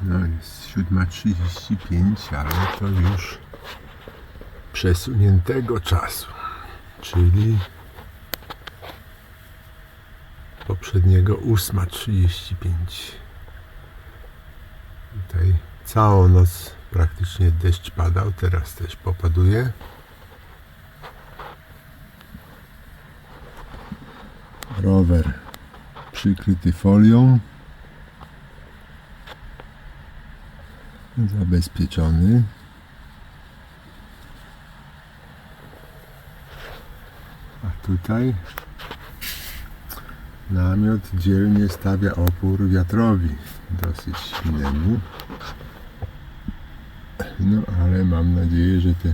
No jest 7:35, ale to już przesuniętego czasu, czyli poprzedniego 8:35. Tutaj całą noc praktycznie deszcz padał, teraz też popaduje. Rower przykryty folią, zabezpieczony. A tutaj namiot dzielnie stawia opór wiatrowi, dosyć silnemu. No ale mam nadzieję, że te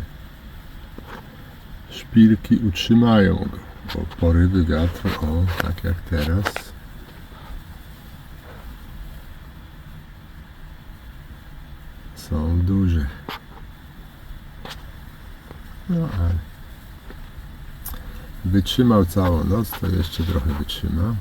szpilki utrzymają go, bo porywy wiatru, o tak jak teraz, są duże. No ale wytrzymał całą noc, to jeszcze trochę wytrzyma.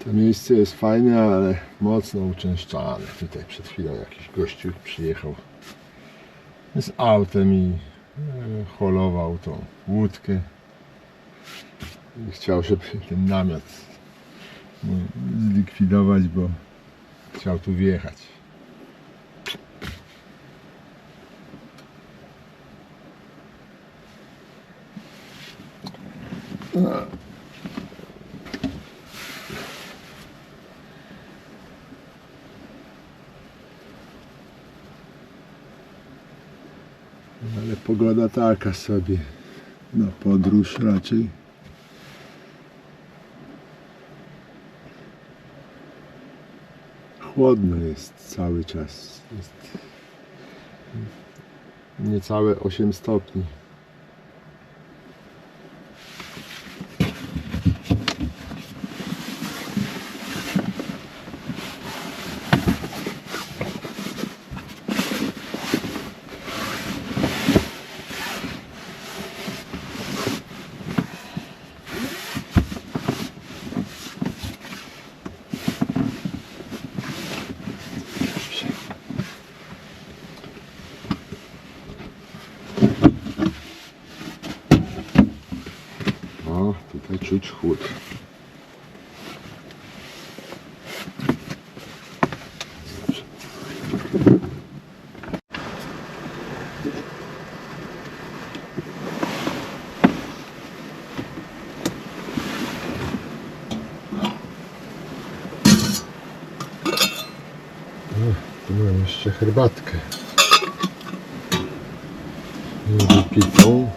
To miejsce jest fajne, ale mocno uczęszczane. Tutaj przed chwilą jakiś gościu przyjechał z autem i holował tą łódkę i chciał, żeby ten namiot zlikwidować, bo chciał tu wjechać. Ale pogoda taka sobie, na podróż raczej. Chłodno jest cały czas. Jest niecałe 8 stopni. O, tutaj czuć chłód. Tu mam jeszcze herbatkę. Wypitą.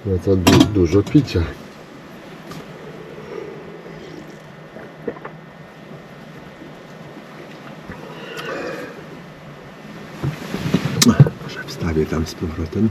No to dużo picia. Może wstawię tam z powrotem.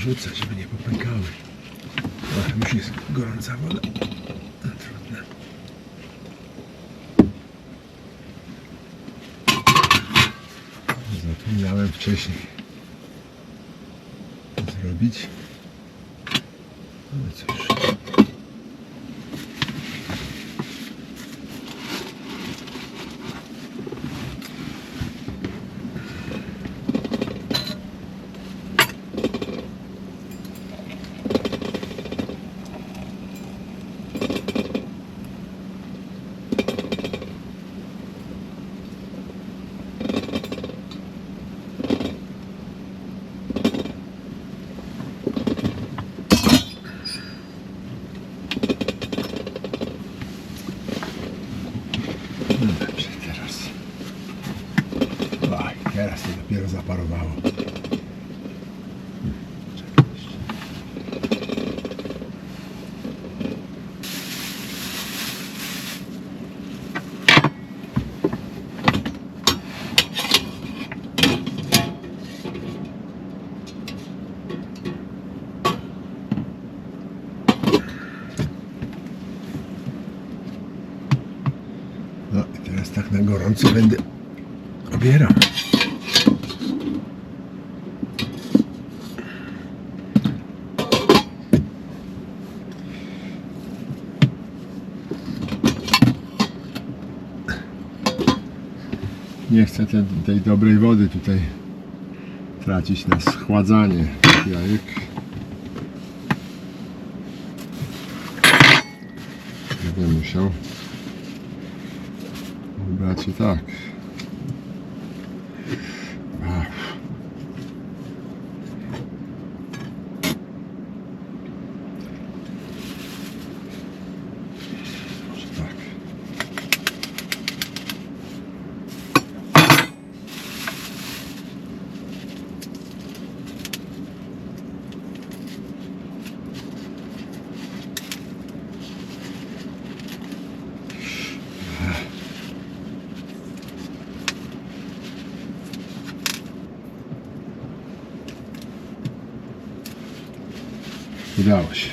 Rzucę, żeby nie popękały. O, już jest gorąca woda. No, trudne. Zapomniałem wcześniej zrobić. No cóż. Teraz to dopiero zaparowało. No i teraz tak na gorąco będę obierał. Nie chcę tej dobrej wody tutaj tracić na schładzanie jajek. Będę musiał wybrać i tak. Może tak. Udało się.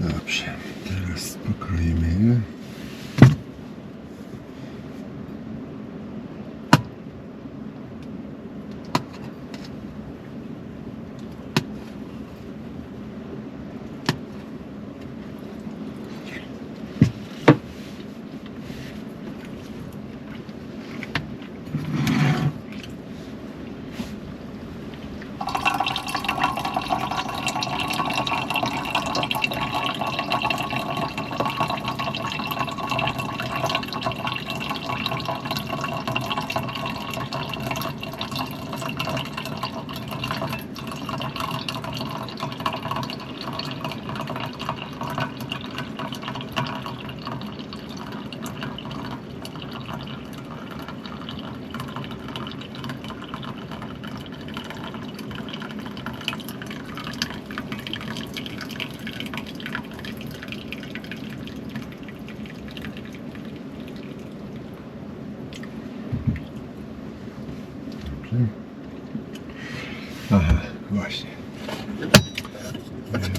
Dobrze, teraz pokroimy je. Aha, właśnie.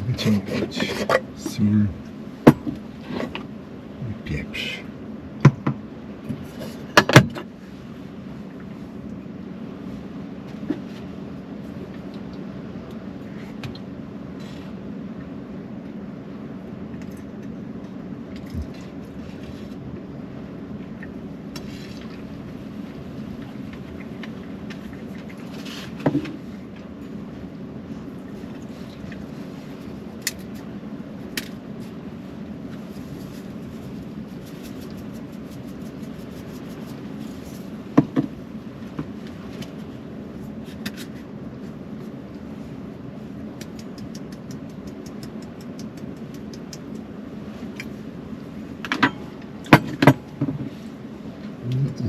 Wyciągnąć sól i pieprz.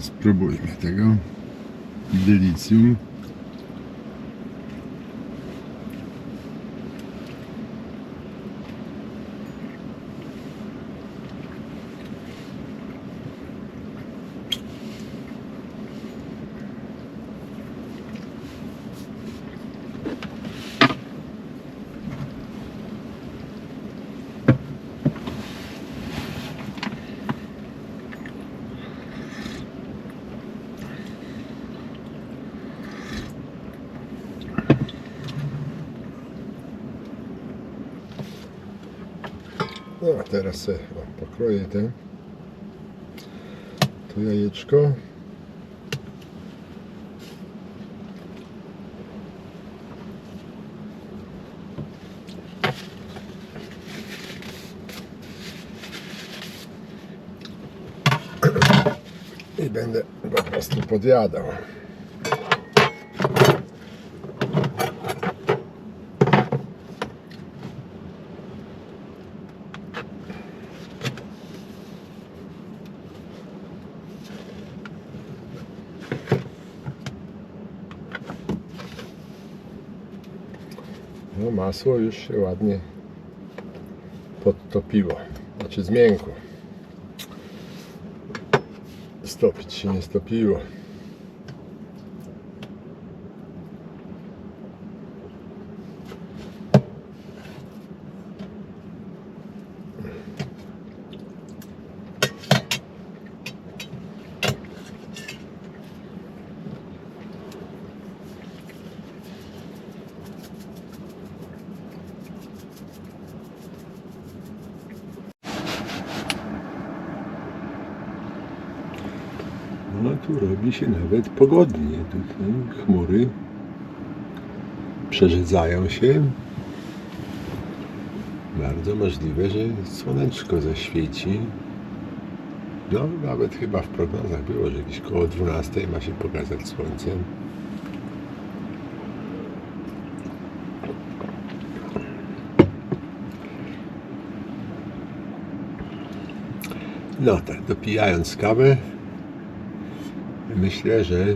Spróbujmy tego delicjum. No a teraz sobie pokroję to jajeczko. I będę po prostu podjadał. No masło już się ładnie podtopiło, znaczy zmiękło. Stopić się nie stopiło. No tu robi się nawet pogodnie. Tutaj chmury przerzedzają się. Bardzo możliwe, że słoneczko zaświeci. No nawet chyba w prognozach było, że gdzieś koło 12 ma się pokazać słońce. No tak, dopijając kawę, myślę, że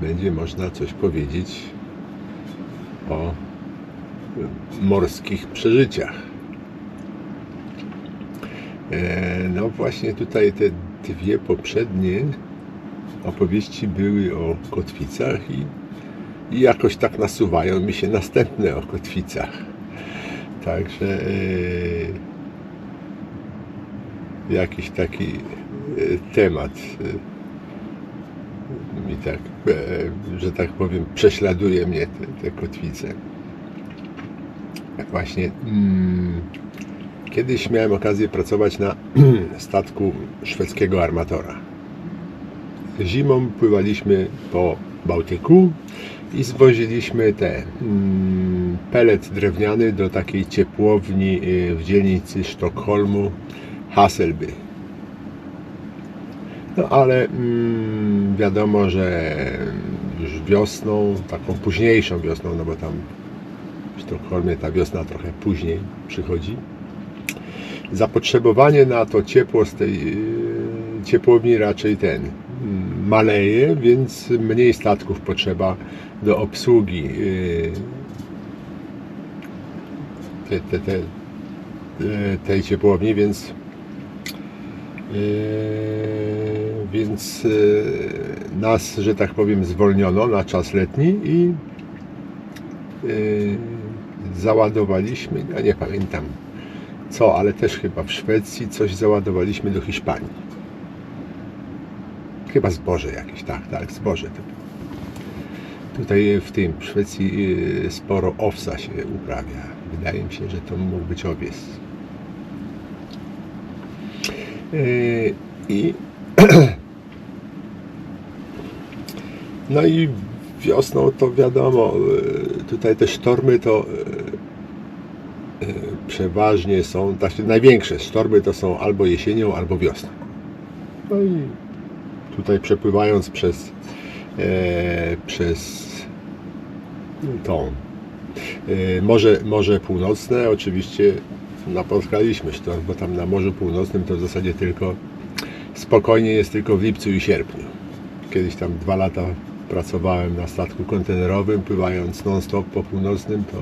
będzie można coś powiedzieć o morskich przeżyciach. No właśnie tutaj te dwie poprzednie opowieści były o kotwicach i jakoś tak nasuwają mi się następne o kotwicach. Także jakiś taki temat mi tak, że tak powiem, prześladuje mnie te kotwice. Właśnie kiedyś miałem okazję pracować na statku szwedzkiego armatora. Zimą pływaliśmy po Bałtyku i zwoziliśmy pelet drewniany do takiej ciepłowni w dzielnicy Sztokholmu, Hasselby. No ale wiadomo, że już wiosną, taką późniejszą wiosną, no bo tam w Sztokholmie ta wiosna trochę później przychodzi, zapotrzebowanie na to ciepło z tej ciepłowni raczej maleje, więc mniej statków potrzeba do obsługi tej ciepłowni, więc nas, że tak powiem, zwolniono na czas letni i załadowaliśmy, ja nie pamiętam co, ale też chyba w Szwecji coś załadowaliśmy do Hiszpanii. Chyba zboże jakieś, tak, zboże. Tutaj w Szwecji sporo owsa się uprawia. Wydaje mi się, że to mógł być owiec. No i wiosną to wiadomo, tutaj te sztormy to przeważnie są, znaczy największe sztormy to są albo jesienią, albo wiosną. No i tutaj przepływając przez Morze Północne, oczywiście napotkaliśmy sztorm, bo tam na Morzu Północnym to w zasadzie tylko spokojnie jest tylko w lipcu i sierpniu. Kiedyś tam 2 lata pracowałem na statku kontenerowym, pływając non-stop po północnym, to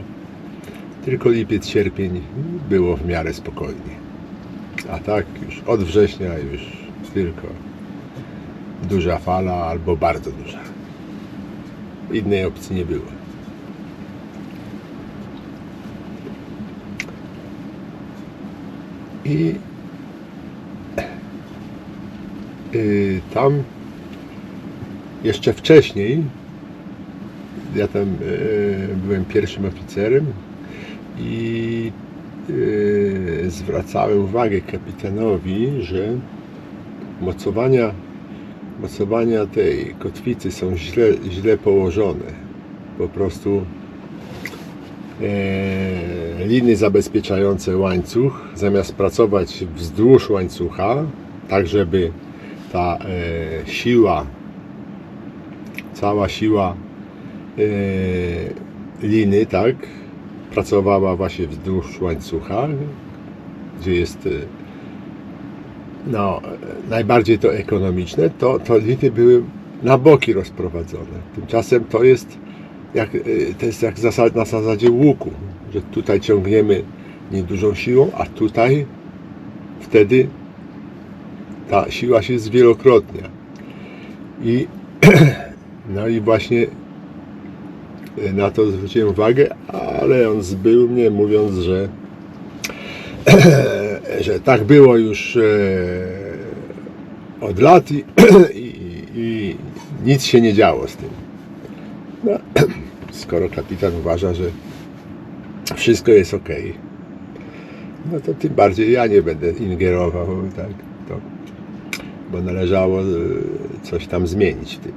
tylko lipiec, sierpień było w miarę spokojnie. A tak już od września już tylko duża fala albo bardzo duża. Innej opcji nie było. I tam jeszcze wcześniej ja tam byłem pierwszym oficerem i zwracałem uwagę kapitanowi, że mocowania tej kotwicy są źle położone. Po prostu liny zabezpieczające łańcuch, zamiast pracować wzdłuż łańcucha, tak żeby ta cała siła liny, tak, pracowała właśnie wzdłuż łańcucha, gdzie jest najbardziej to ekonomiczne, to liny były na boki rozprowadzone. Tymczasem to jest jak na zasadzie łuku, że tutaj ciągniemy niedużą siłą, a tutaj wtedy ta siła się zwielokrotnia. No i właśnie na to zwróciłem uwagę, ale on zbył mnie, mówiąc, że tak było już od lat i nic się nie działo z tym. No, skoro kapitan uważa, że wszystko jest ok, no to tym bardziej ja nie będę ingerował, tak, bo należało coś tam zmienić w tym.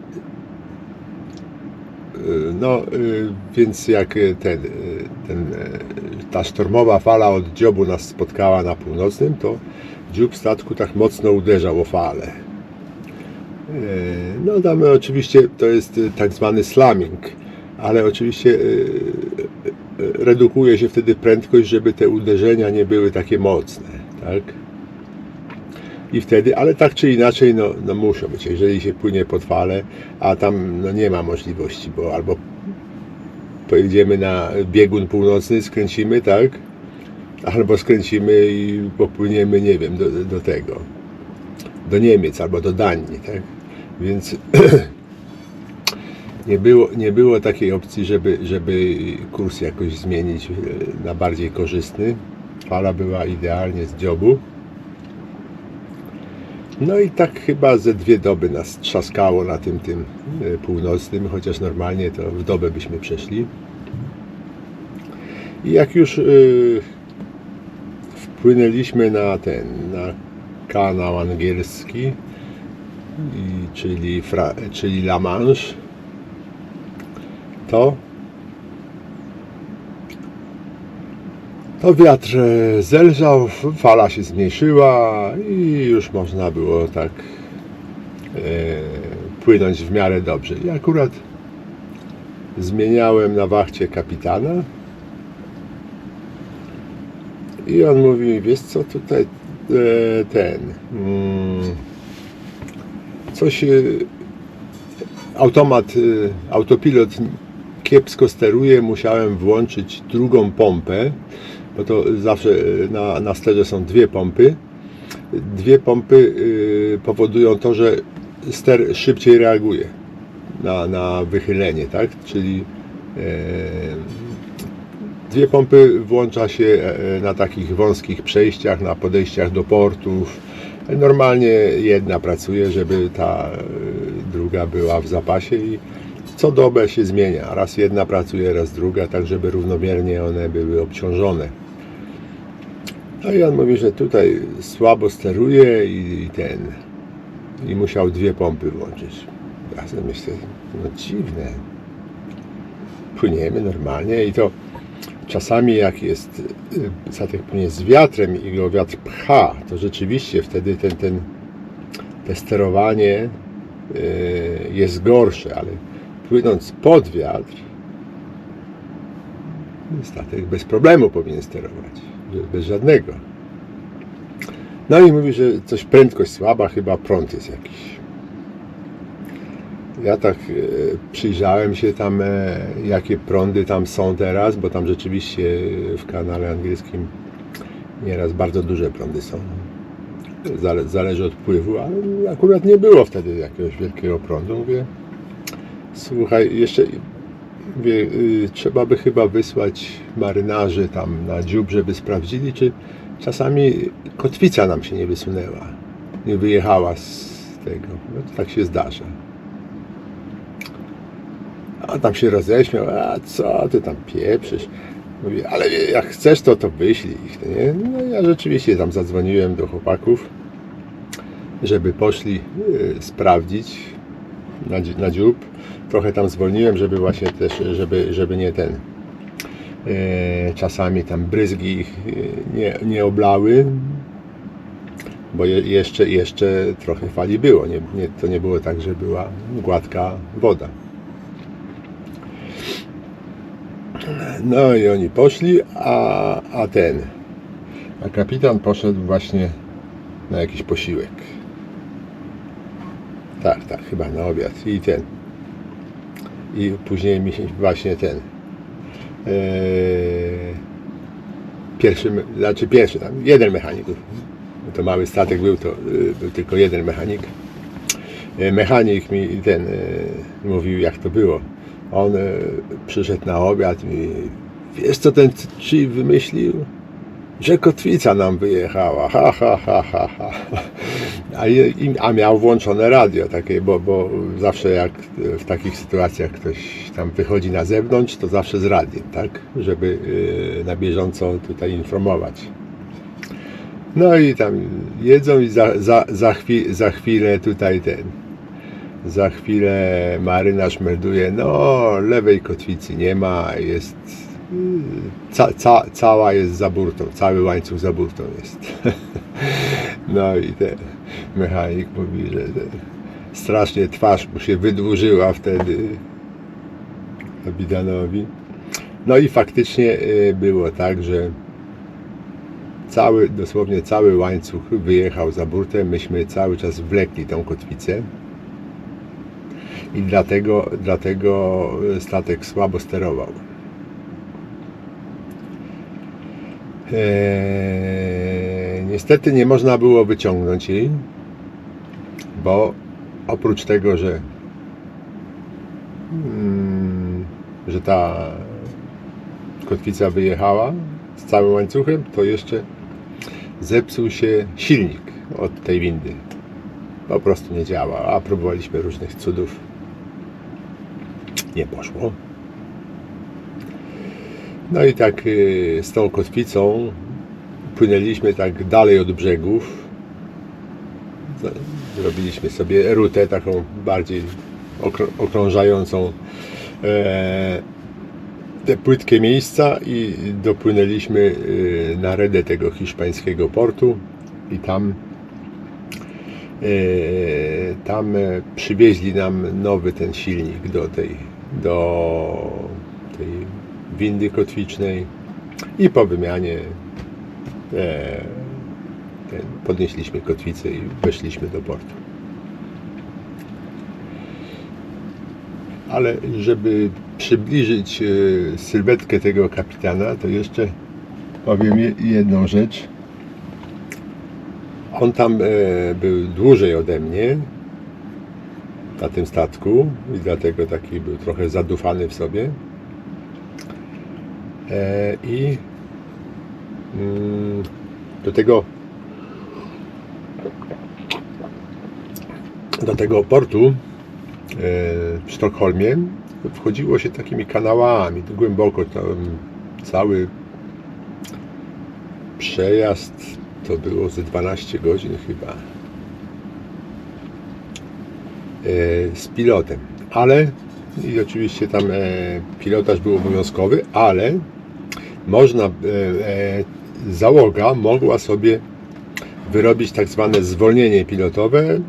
No, więc jak ta sztormowa fala od dziobu nas spotkała na północnym, to dziób statku tak mocno uderzał o falę. No tam oczywiście to jest tak zwany slamming, ale oczywiście redukuje się wtedy prędkość, żeby te uderzenia nie były takie mocne, tak? I wtedy, ale tak czy inaczej, no muszą być, jeżeli się płynie pod falę, a tam nie ma możliwości, bo albo pojedziemy na biegun północny, skręcimy, tak? Albo skręcimy i popłyniemy, nie wiem, do tego, do Niemiec albo do Danii, tak? Więc nie było takiej opcji, żeby kurs jakoś zmienić na bardziej korzystny. Fala była idealnie z dziobu. No i tak chyba ze 2 doby nas trzaskało na tym północnym, chociaż normalnie to w dobę byśmy przeszli. I jak już wpłynęliśmy na kanał angielski, czyli La Manche, to wiatr zelżał, fala się zmniejszyła i już można było tak płynąć w miarę dobrze. I akurat zmieniałem na wachcie kapitana i on mówi, wiesz co, tutaj coś autopilot kiepsko steruje, musiałem włączyć drugą pompę, bo to zawsze na sterze są 2 pompy. 2 pompy powodują to, że ster szybciej reaguje na wychylenie, tak? Czyli 2 pompy włącza się na takich wąskich przejściach, na podejściach do portów. Normalnie jedna pracuje, żeby ta druga była w zapasie i co dobę się zmienia. Raz jedna pracuje, raz druga, tak żeby równomiernie one były obciążone. No i on mówi, że tutaj słabo steruje i musiał 2 pompy włączyć. Ja sobie myślę, no dziwne. Płyniemy normalnie i to czasami jak jest statek płynie z wiatrem i go wiatr pcha, to rzeczywiście wtedy te sterowanie jest gorsze, ale płynąc pod wiatr statek bez problemu powinien sterować, bez żadnego. No i mówi, że coś prędkość słaba, chyba prąd jest jakiś. Ja tak przyjrzałem się tam, jakie prądy tam są teraz, bo tam rzeczywiście w kanale angielskim nieraz bardzo duże prądy są. Zależy od pływu, ale akurat nie było wtedy jakiegoś wielkiego prądu. Mówię, słuchaj, jeszcze mówię, trzeba by chyba wysłać marynarzy tam na dziób, żeby sprawdzili, czy czasami kotwica nam się nie wysunęła, nie wyjechała z tego. No to tak się zdarza. A tam się roześmiał, a co ty tam pieprzysz? Mówię, ale jak chcesz, to wyślij ich, nie? No ja rzeczywiście tam zadzwoniłem do chłopaków, żeby poszli sprawdzić na dziób. Trochę tam zwolniłem, żeby właśnie też, żeby nie czasami tam bryzgi ich nie oblały, bo jeszcze trochę fali było. To nie było tak, że była gładka woda. No i oni poszli, a kapitan poszedł właśnie na jakiś posiłek. Tak, chyba na obiad. I później mi się właśnie pierwszy tam, jeden mechanik. To mały statek był tylko jeden mechanik. Mechanik mi mówił, jak to było. On przyszedł na obiad i wiesz, co ten chief wymyślił? Że kotwica nam wyjechała. Ha. A miał włączone radio takie, bo zawsze jak w takich sytuacjach ktoś tam wychodzi na zewnątrz, to zawsze z radiem, tak? Żeby na bieżąco tutaj informować. No i tam jedzą i za chwilę marynarz melduje, no lewej kotwicy nie ma, jest cała jest za burtą, cały łańcuch za burtą jest. No i mechanik mówi, że strasznie twarz mu się wydłużyła wtedy kapitanowi. No i faktycznie było tak, że dosłownie cały łańcuch wyjechał za burtę, myśmy cały czas wlekli tą kotwicę. I dlatego statek słabo sterował. Niestety nie można było wyciągnąć jej, bo oprócz tego, że ta kotwica wyjechała z całym łańcuchem, to jeszcze zepsuł się silnik od tej windy. Po prostu nie działa, a próbowaliśmy różnych cudów. Nie poszło. No i tak z tą kotwicą płynęliśmy tak dalej od brzegów. Zrobiliśmy sobie rutę taką bardziej okrążającą te płytkie miejsca i dopłynęliśmy na redę tego hiszpańskiego portu i tam przywieźli nam nowy ten silnik do tej windy kotwicznej i po wymianie podnieśliśmy kotwicę i weszliśmy do portu. Ale żeby przybliżyć sylwetkę tego kapitana, to jeszcze powiem jedną rzecz. On tam był dłużej ode mnie na tym statku i dlatego taki był trochę zadufany w sobie. I do tego portu w Sztokholmie wchodziło się takimi kanałami głęboko. Tam cały przejazd to było ze 12 godzin chyba z pilotem, ale i oczywiście tam pilotaż był obowiązkowy, ale można, załoga mogła sobie wyrobić tak zwane zwolnienie pilotowe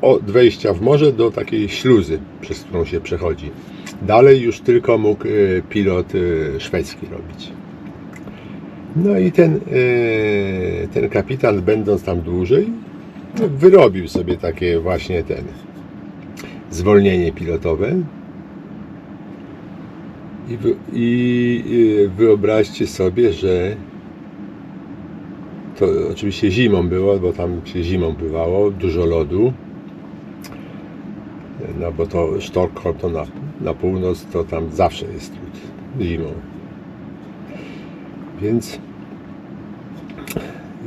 od wejścia w morze do takiej śluzy, przez którą się przechodzi. Dalej już tylko mógł pilot szwedzki robić. No i ten kapitan, będąc tam dłużej, wyrobił sobie takie właśnie zwolnienie pilotowe. I wyobraźcie sobie, że to oczywiście zimą było, bo tam się zimą bywało, dużo lodu. No bo to Sztokholm to na północ, to tam zawsze jest lód zimą. Więc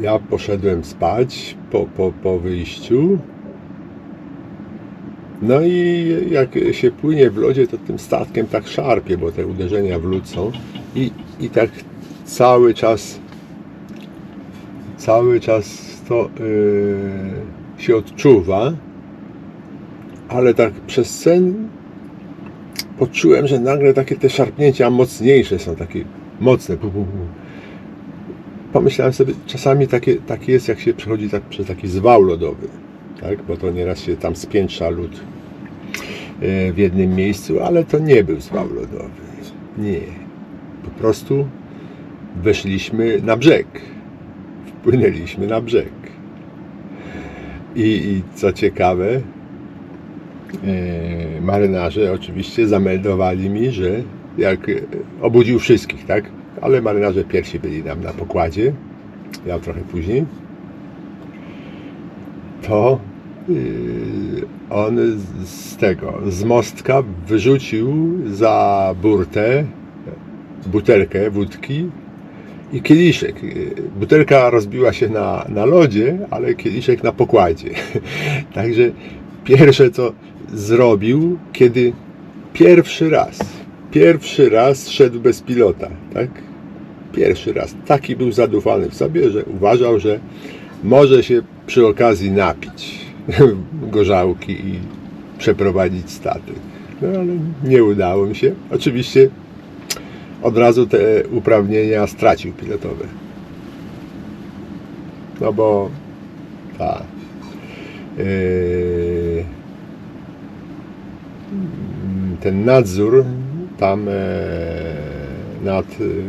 ja poszedłem spać po wyjściu. No i jak się płynie w lodzie, to tym statkiem tak szarpie, bo te uderzenia w lód są. I tak cały czas to się odczuwa. Ale tak przez sen poczułem, że nagle takie te szarpnięcia mocniejsze są, takie mocne. Pomyślałem sobie, czasami takie jest, jak się przechodzi tak przez taki zwał lodowy, tak? Bo to nieraz się tam spiętrza lód w jednym miejscu, ale to nie był zwał lodowy. Nie. Po prostu weszliśmy na brzeg. Wpłynęliśmy na brzeg. I co ciekawe, marynarze oczywiście zameldowali mi, że jak obudził wszystkich, tak? Ale marynarze pierwsi byli nam na pokładzie, ja trochę później, to on z mostka wyrzucił za burtę butelkę wódki i kieliszek. Butelka rozbiła się na lodzie, ale kieliszek na pokładzie. Także pierwsze co zrobił, kiedy pierwszy raz szedł bez pilota, tak? Pierwszy raz. Taki był zadufany w sobie, że uważał, że może się przy okazji napić gorzałki i przeprowadzić statek. No ale nie udało mi się. Oczywiście od razu te uprawnienia stracił pilotowe. No bo ten nadzór tam nad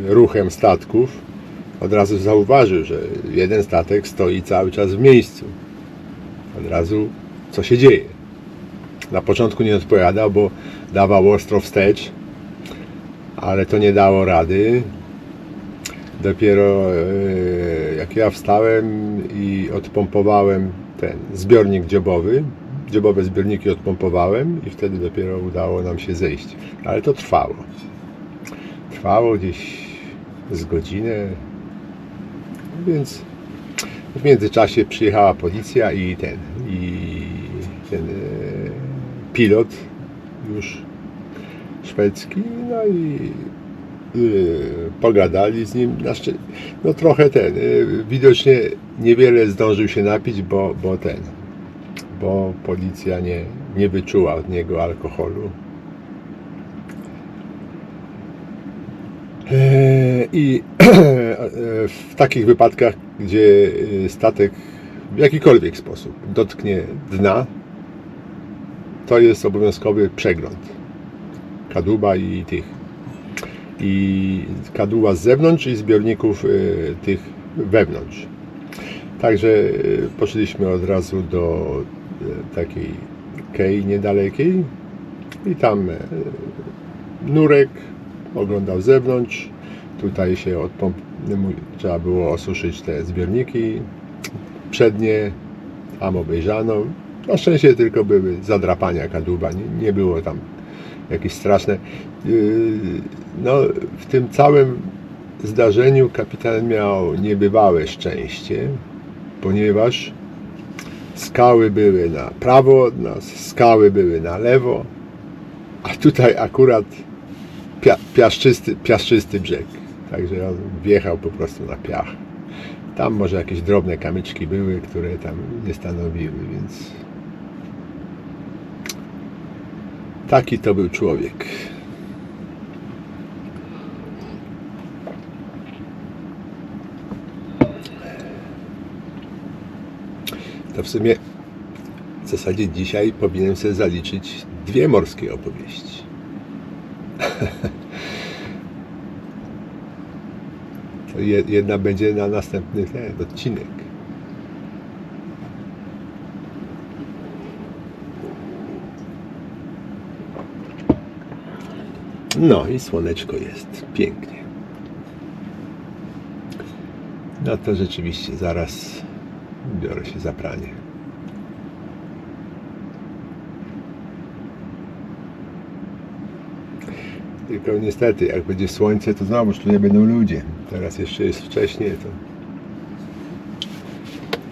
ruchem statków od razu zauważył, że jeden statek stoi cały czas w miejscu. Od razu co się dzieje. Na początku nie odpowiadał, bo dawał ostro wstecz, ale to nie dało rady. Dopiero jak ja wstałem i odpompowałem ten zbiornik dziobowy, dziobowe zbiorniki odpompowałem i wtedy dopiero udało nam się zejść. Ale to trwało. Trwało gdzieś z godzinę, więc w międzyczasie przyjechała policja i ten pilot już szwedzki, no i pogadali z nim. No trochę widocznie niewiele zdążył się napić, bo policja nie wyczuła od niego alkoholu. I w takich wypadkach, gdzie statek w jakikolwiek sposób dotknie dna, to jest obowiązkowy przegląd kadłuba i kadłuba z zewnątrz i zbiorników tych wewnątrz. Także poszliśmy od razu do takiej kei niedalekiej i tam nurek oglądał z zewnątrz. Tutaj się trzeba było osuszyć te zbiorniki przednie, tam obejrzano. Na szczęście tylko były zadrapania kadłuba, nie było tam jakieś straszne. No, w tym całym zdarzeniu kapitan miał niebywałe szczęście, ponieważ skały były na prawo od nas, skały były na lewo, a tutaj akurat piaszczysty brzeg. Także on wjechał po prostu na piach. Tam może jakieś drobne kamyczki były, które tam nie stanowiły, więc taki to był człowiek. To w sumie w zasadzie dzisiaj powinienem sobie zaliczyć 2 morskie opowieści. To jedna będzie na następny odcinek. No i słoneczko jest pięknie. No to rzeczywiście zaraz biorę się za pranie. Tylko niestety, jak będzie słońce, to znowuż tu nie będą ludzie. Teraz jeszcze jest wcześnie,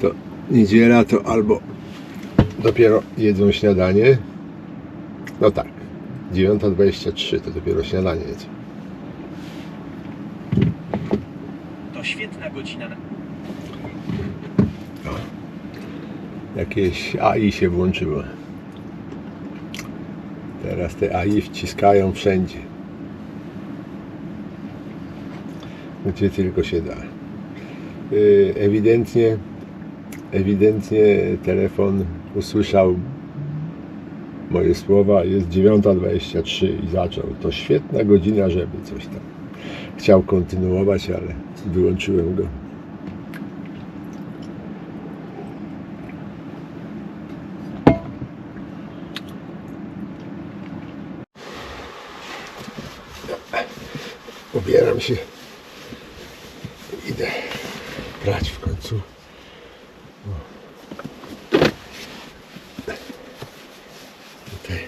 to niedziela, to albo dopiero jedzą śniadanie. No tak, 9:23 to dopiero śniadanie jedzą. To świetna godzina. Jakieś AI się włączyło. Teraz te AI wciskają wszędzie, gdzie tylko się da. Ewidentnie telefon usłyszał moje słowa. Jest 9:23 i zaczął. To świetna godzina, żeby coś tam. Chciał kontynuować, ale wyłączyłem go. Ubieram się. Idę prać w końcu. Tutaj.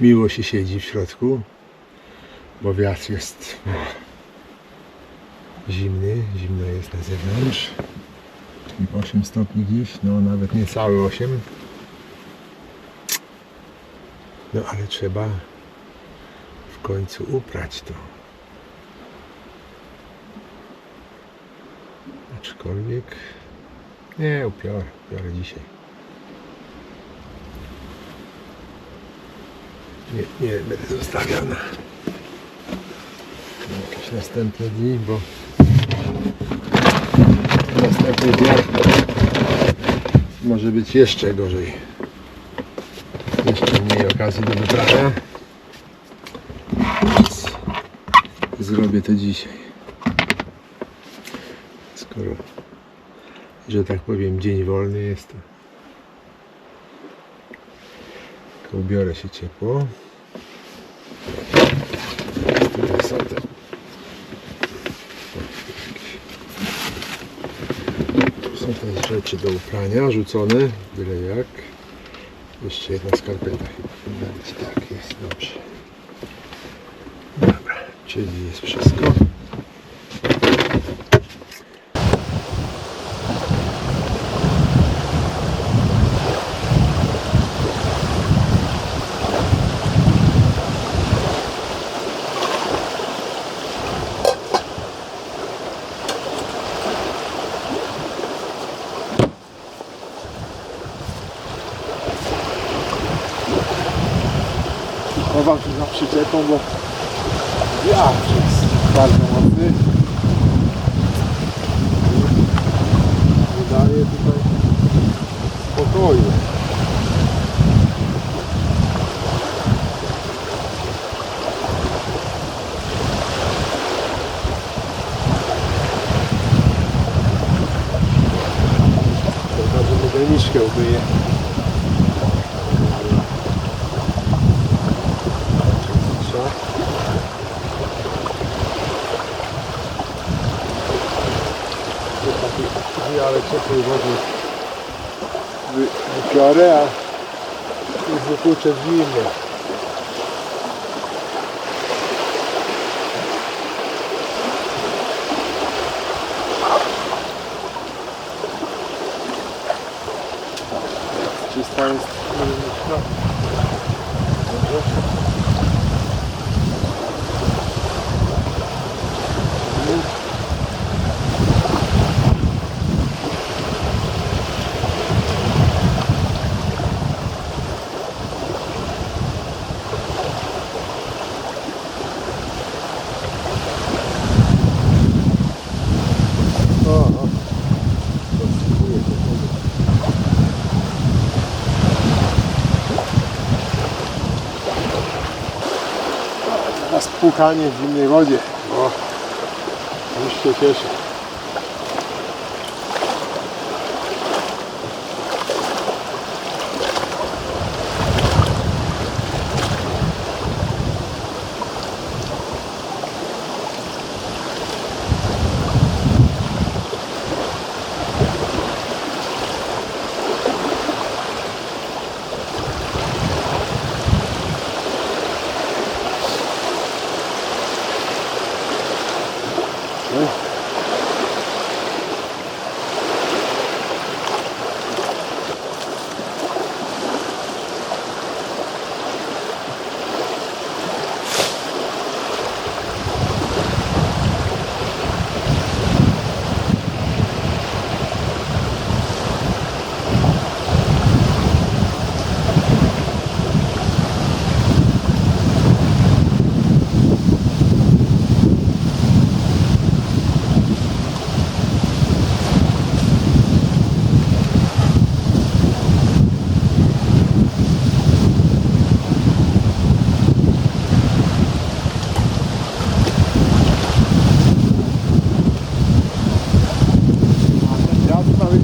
Miło się siedzi w środku, bo wiatr jest zimny. Zimno jest na zewnątrz. 8 stopni gdzieś, no nawet niecałe 8. No ale trzeba w końcu uprać to. Aczkolwiek nie, upiorę dzisiaj. Nie będę zostawiał na jakieś następne dni, bo następny dniach może być jeszcze gorzej. Jeszcze mniej okazji do wyprawy, więc zrobię to dzisiaj. Skoro, że tak powiem, dzień wolny jest, to Ubiorę się ciepło. Tutaj są te. Tu są te rzeczy do uprania rzucone, byle jak. Jeszcze jedna skarpeta. Tak, jest dobrze. Dobra, czyli jest wszystko. Chowam się za przyczepą, bo wiatr jest bardzo mocny. Nie daje tutaj spokoju. Chyba, że mydleniczkę umyję. Ale ciepłej wody wypiorę, a już wypłuczę w zimno. Czysta jest mydleniczka. Dobrze. Na spłukanie w zimnej wodzie. O, już się cieszę.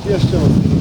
Jeszcze mocniej.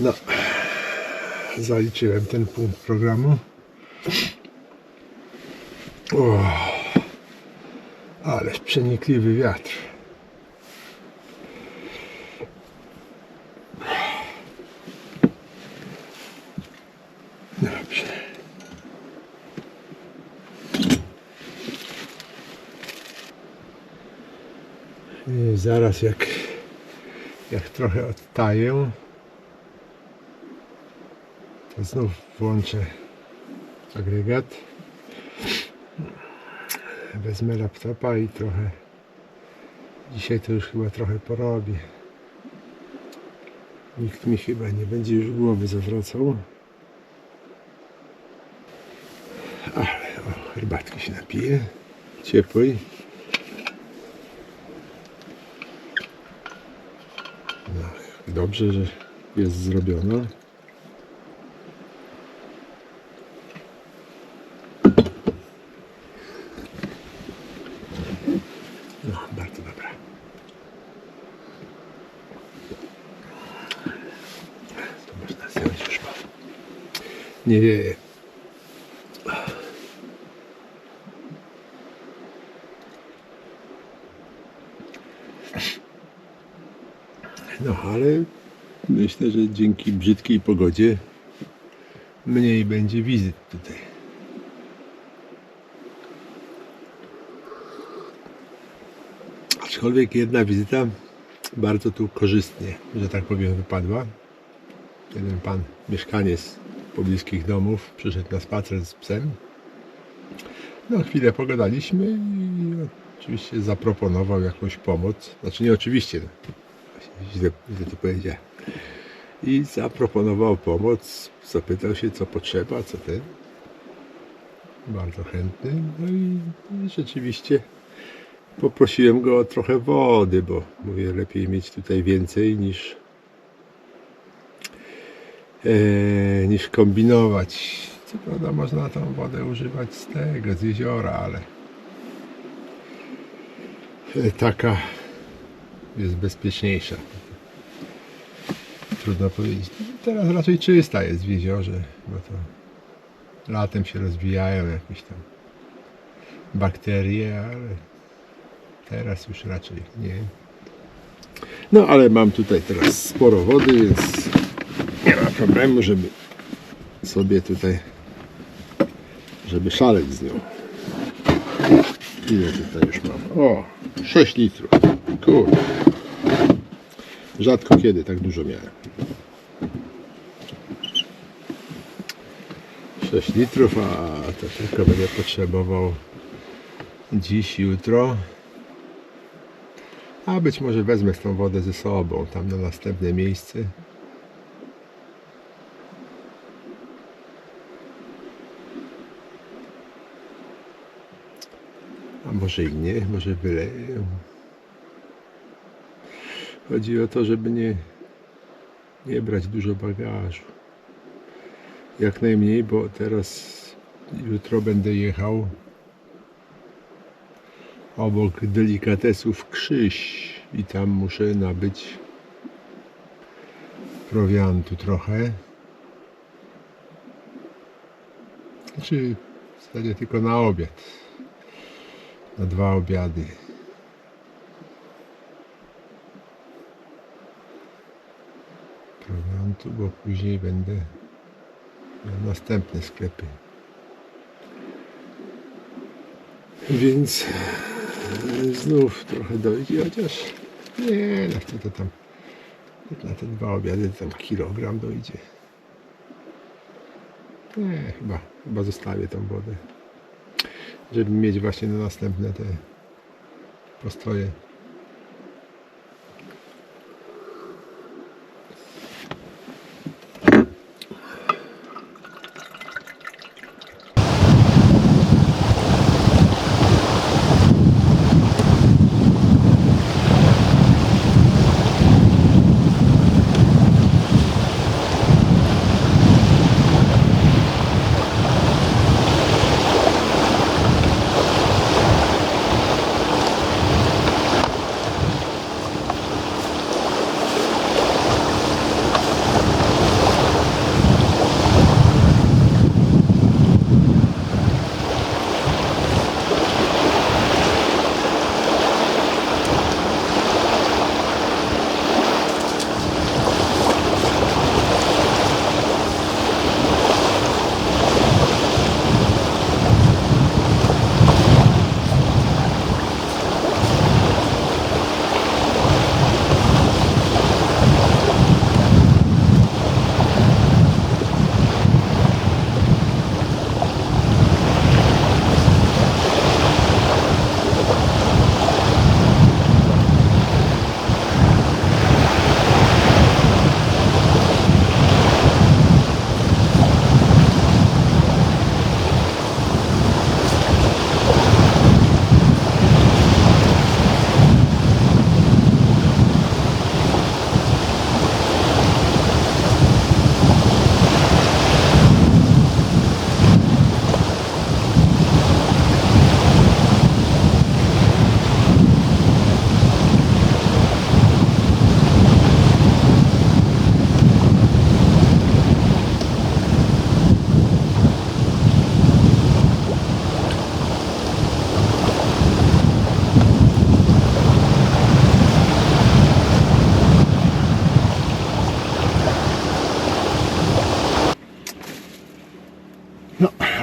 No, zaliczyłem ten punkt programu. O, ależ przenikliwy wiatr. Dobrze. I zaraz jak trochę odtaję, to znów włączę agregat. Wezmę laptopa i trochę, dzisiaj to już chyba trochę porobię. Nikt mi chyba nie będzie już głowy zawracał. Ale o, herbatki się napiję, ciepłej. No, dobrze, że jest zrobiona. No, bardzo dobra. To można zjąć już, bo nie wieje. No, ale myślę, że dzięki brzydkiej pogodzie mniej będzie wizyt tutaj. Aczkolwiek jedna wizyta bardzo tu korzystnie, że tak powiem, wypadła. Jeden pan, mieszkaniec pobliskich domów, przyszedł na spacer z psem. No, chwilę pogadaliśmy i oczywiście zaproponował jakąś pomoc. Znaczy nie oczywiście, no. Źle to powiedziałem. I zaproponował pomoc, zapytał się, co potrzeba, co ten. Bardzo chętny. No i rzeczywiście poprosiłem go o trochę wody, bo mówię, lepiej mieć tutaj więcej niż kombinować. Co prawda można tą wodę używać z jeziora, ale taka jest bezpieczniejsza. Trudno powiedzieć. Teraz raczej czysta jest w jeziorze, bo to latem się rozwijają jakieś tam bakterie, ale teraz już raczej nie. No ale mam tutaj teraz sporo wody, więc nie ma problemu, żeby sobie tutaj, żeby szaleć z nią. Ile tutaj już mam? O, 6 litrów. Kurde. Rzadko kiedy tak dużo miałem. 6 litrów, a to tylko będę potrzebował dziś, jutro. A być może wezmę tą wodę ze sobą, tam na następne miejsce. A może i nie, może wyleję. Chodzi o to, żeby nie brać dużo bagażu. Jak najmniej, bo teraz jutro będę jechał obok delikatesów Krzyś i tam muszę nabyć prowiantu trochę. Znaczy w zasadzie tylko na obiad. Na 2 obiady. Prowiantu, bo później będę miał następne sklepy. Więc znów trochę dojdzie, chociaż nie, no to tam na te 2 obiady tam kilogram dojdzie. Nie, chyba zostawię tą wodę, żeby mieć właśnie na następne te postoje.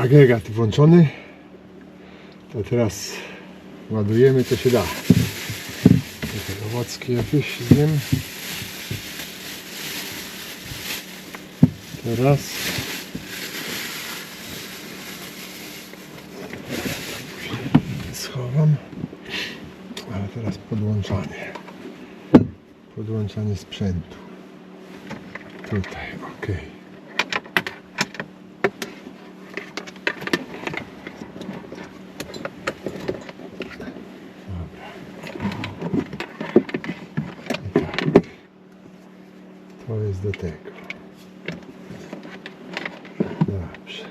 agregat włączony. To teraz ładujemy, co się da. Tutaj owocki jakieś zjem. Teraz schowam, ale teraz podłączanie sprzętu tutaj, ok. Dobra. I tak. To jest do tego. Dobrze.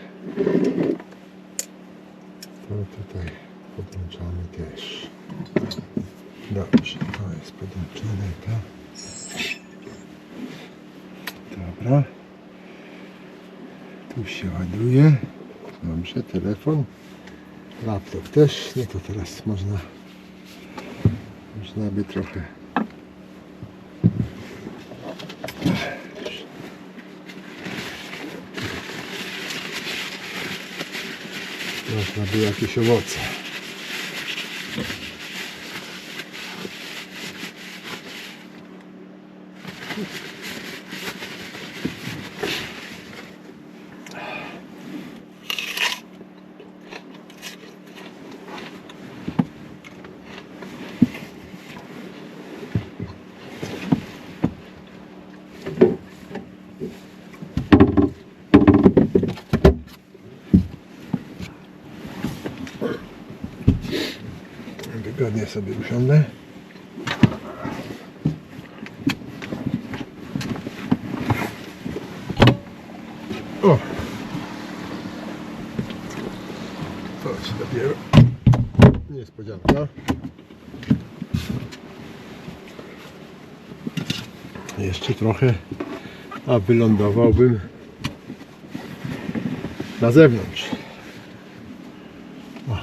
To tutaj podłączamy też. Dobrze, to jest podłączone, tak. Dobra. Tu się ładuje. Dobrze, telefon. Laptop też. No to teraz można by trochę można by jakieś owoce. Wygodnie sobie usiądę. O! To się dopiero niespodzianka. Jeszcze trochę, a wylądowałbym na zewnątrz. O.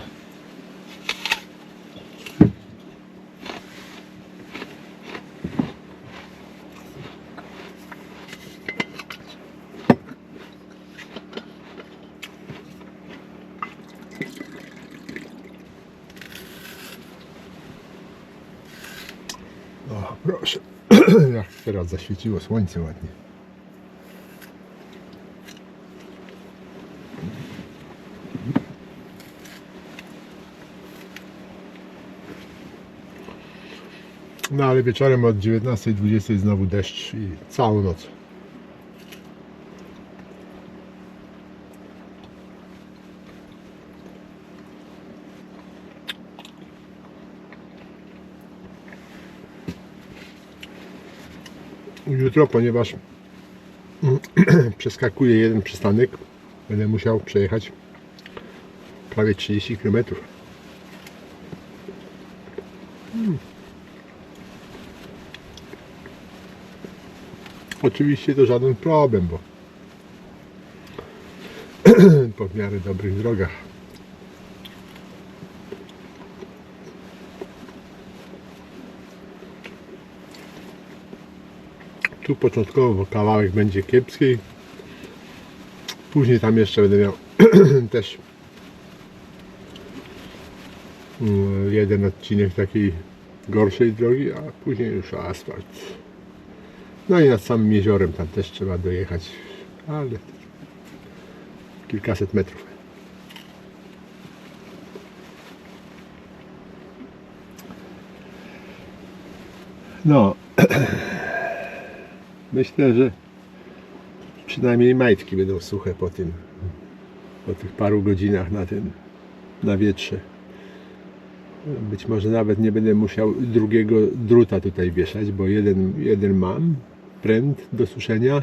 O, proszę, jak teraz zaświeciło słońce ładnie. No ale wieczorem od 19:20 znowu deszcz i całą noc. Jutro, ponieważ przeskakuję jeden przystanek, będę musiał przejechać prawie 30 km. Oczywiście to żaden problem, bo po w miarę dobrych drogach. Tu początkowo kawałek będzie kiepski, później tam jeszcze będę miał też jeden odcinek takiej gorszej drogi, a później już asfalt. No i nad samym jeziorem tam też trzeba dojechać, ale kilkaset metrów. No, myślę, że przynajmniej majtki będą suche po tych paru godzinach na wietrze. Być może nawet nie będę musiał drugiego druta tutaj wieszać, bo jeden mam, pręt do suszenia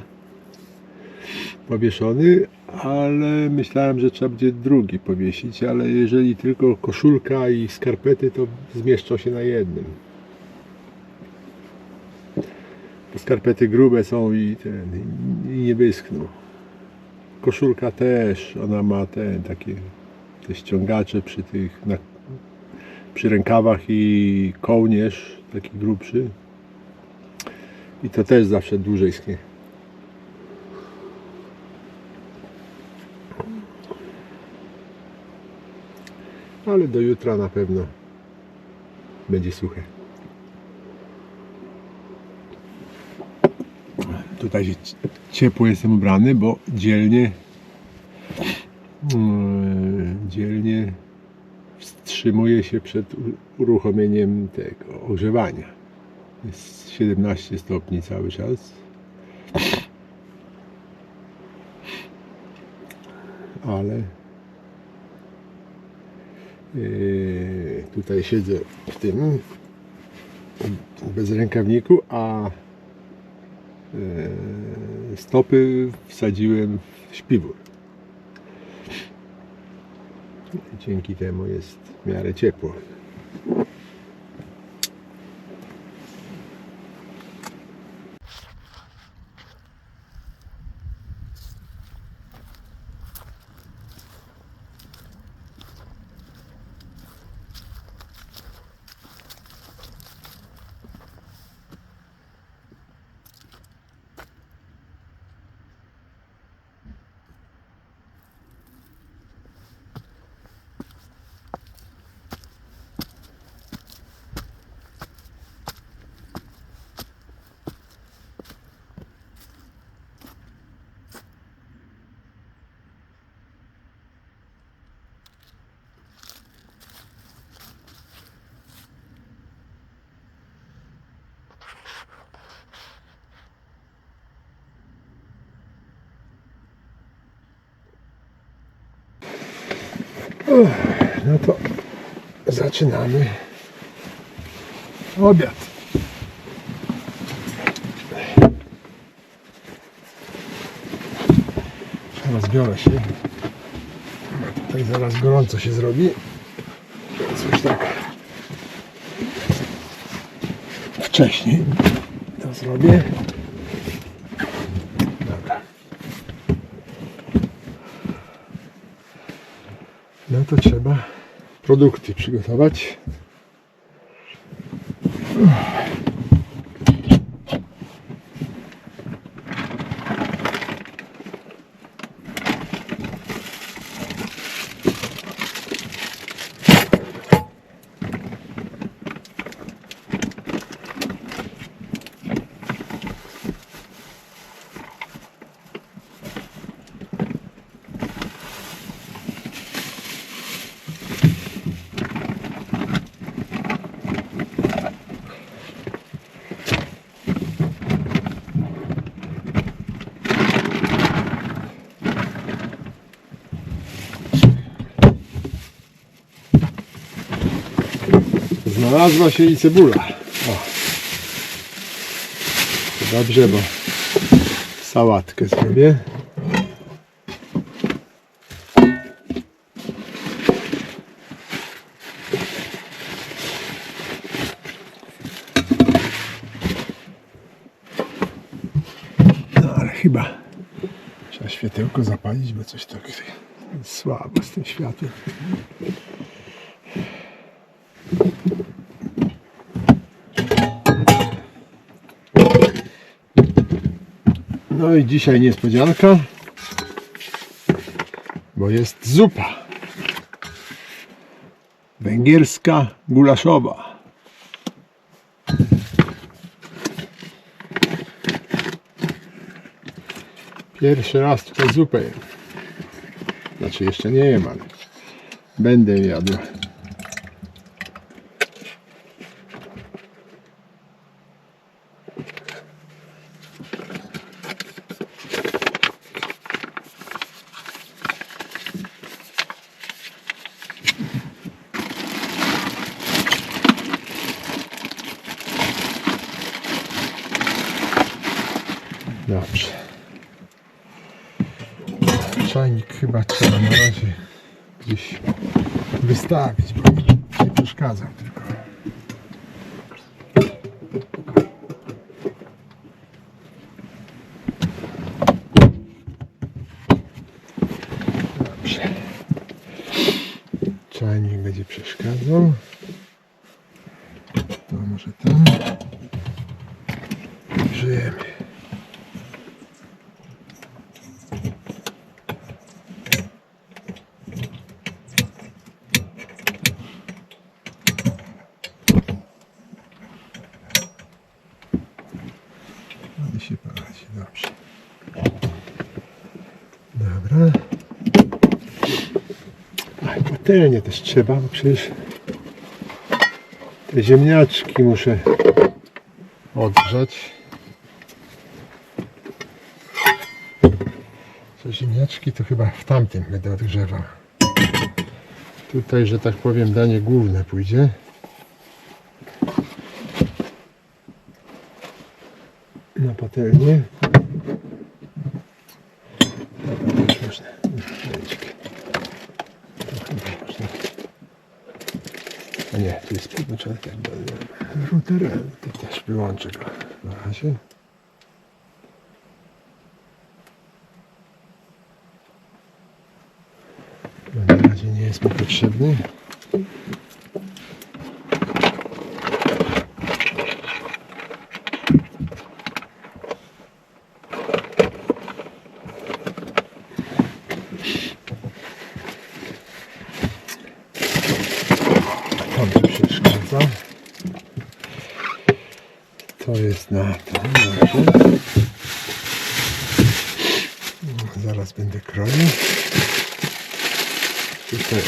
powieszony, ale myślałem, że trzeba będzie drugi powiesić, ale jeżeli tylko koszulka i skarpety, to zmieszczą się na jednym. Bo skarpety grube są i nie wyschną. Koszulka też, ona ma takie te ściągacze przy rękawach i kołnierz taki grubszy. I to też zawsze dłużej schnie. ale do jutra na pewno będzie suche. Tutaj się ciepło jestem ubrany, bo dzielnie wstrzymuje się przed uruchomieniem tego ogrzewania. Jest 17 stopni cały czas. Ale tutaj siedzę w tym bez rękawniku, a stopy wsadziłem w śpiwór. Dzięki temu jest w miarę ciepło. No to zaczynamy obiad. Rozbiorę się. Tutaj zaraz gorąco się zrobi. Coś tak wcześniej to zrobię. Dobra. No to trzeba produkty przygotować. Znalazła się i cebula. O. To dobrze, bo sałatkę zrobię. No ale chyba trzeba światełko zapalić, bo coś tak słabo z tym światłem. No i dzisiaj niespodzianka, bo jest zupa węgierska gulaszowa. Pierwszy raz tutaj zupę jem. Znaczy jeszcze nie jem, ale będę jadł. Dobrze. Czajnik chyba trzeba na razie gdzieś wystawić, bo mi nie przeszkadzał tylko. Dobrze. Czajnik będzie przeszkadzał. To może tam. Grzejemy. się pali, dobrze. Dobra. A patelnię też trzeba, bo przecież te ziemniaczki muszę odgrzać. Te ziemniaczki to chyba w tamtym będę odgrzewał. Tutaj, że tak powiem, danie główne pójdzie. Na patelnię. Można. A nie, tu jest podłączony router. To też wyłączę go na razie. Na razie nie jest mi potrzebny. To mi przeszkadza. To jest na to. Dobrze. Zaraz będę kroił. Tutaj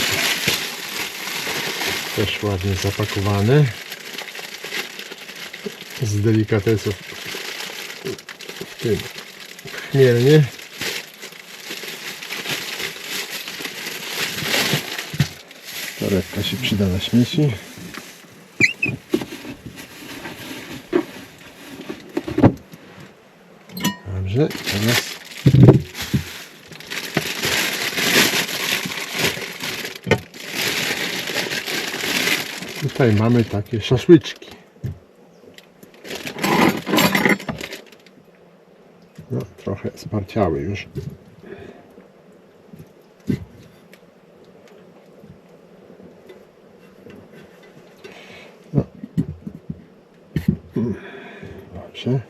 też ładnie zapakowane. Z delikatesów w tym chmielnie. Torebka się przyda na śmieci. Dobrze, teraz tutaj mamy takie szaszłyczki. No, trochę sparciały już. No. Dobrze.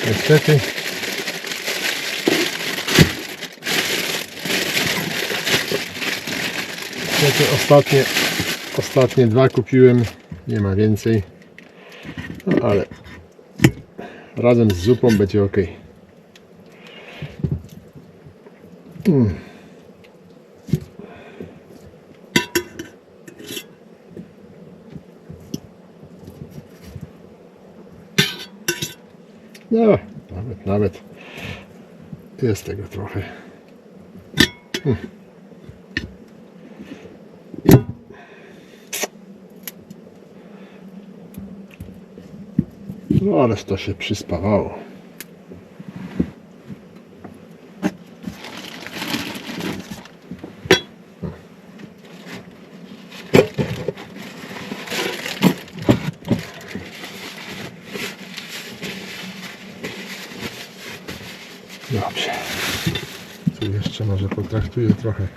Niestety ostatnie dwa kupiłem, nie ma więcej, no ale razem z zupą będzie ok. No, nawet jest tego trochę. No ależ to się przyspawało. Dobrze. Tu jeszcze może potraktuję trochę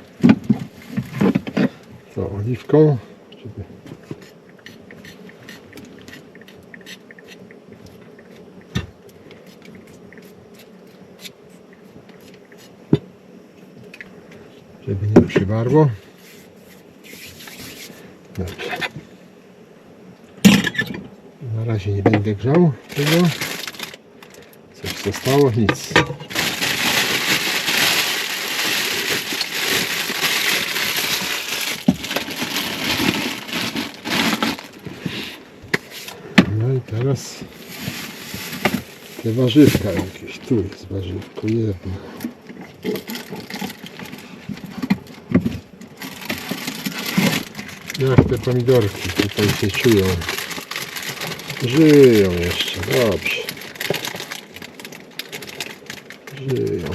to oliwką, żeby nie przywarło. Dobrze. Na razie nie będę grzał tego. Coś zostało? Nic. No i teraz te warzywka jakieś. Tu jest warzywko jedno. Jak te pomidorki tutaj się czują. Żyją jeszcze, dobrze. Żyją.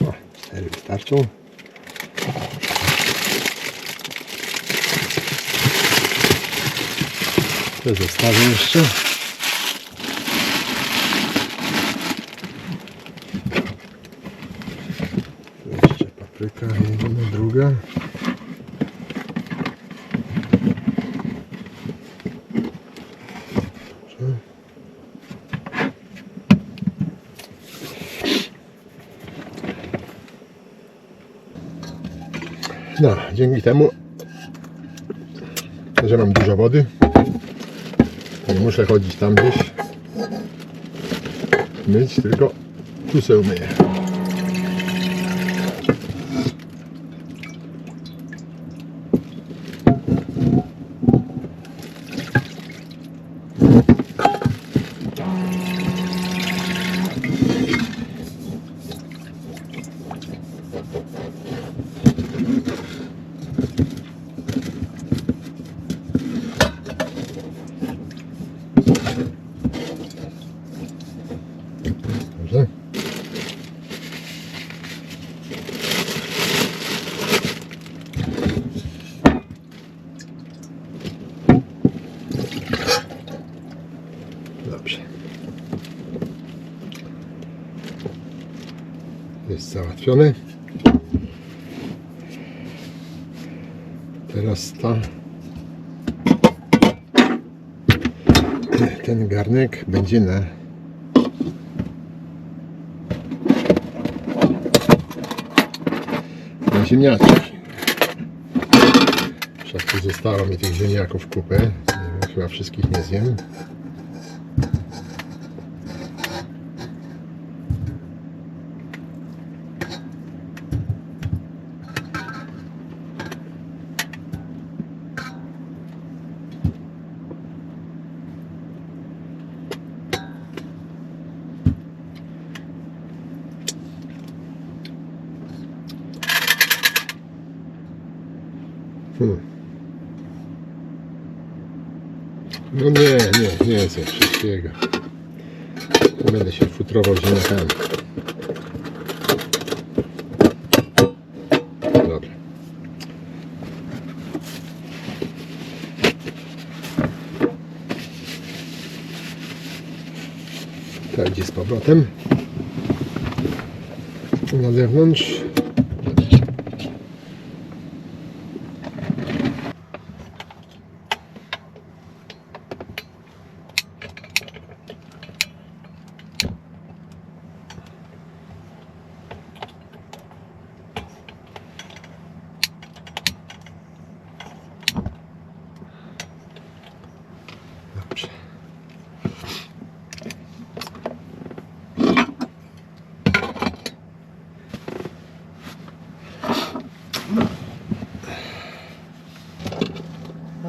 O, 4 wystarczą. To zostawię jeszcze. Jeszcze papryka, jedna, druga. No, dzięki temu, że mam dużo wody, nie muszę chodzić tam gdzieś myć, tylko tu sobie umyję. Dobrze. Dobrze. Jest załatwiony. Teraz ten garnek będzie na ziemniaczki. Wszak tu zostało mi tych ziemniaków kupę. Chyba wszystkich nie zjem. No nie jest wszystkiego. Będę się futrował ziemniakami. Dobra. Tak, idzie z powrotem. Na zewnątrz. Dobrze.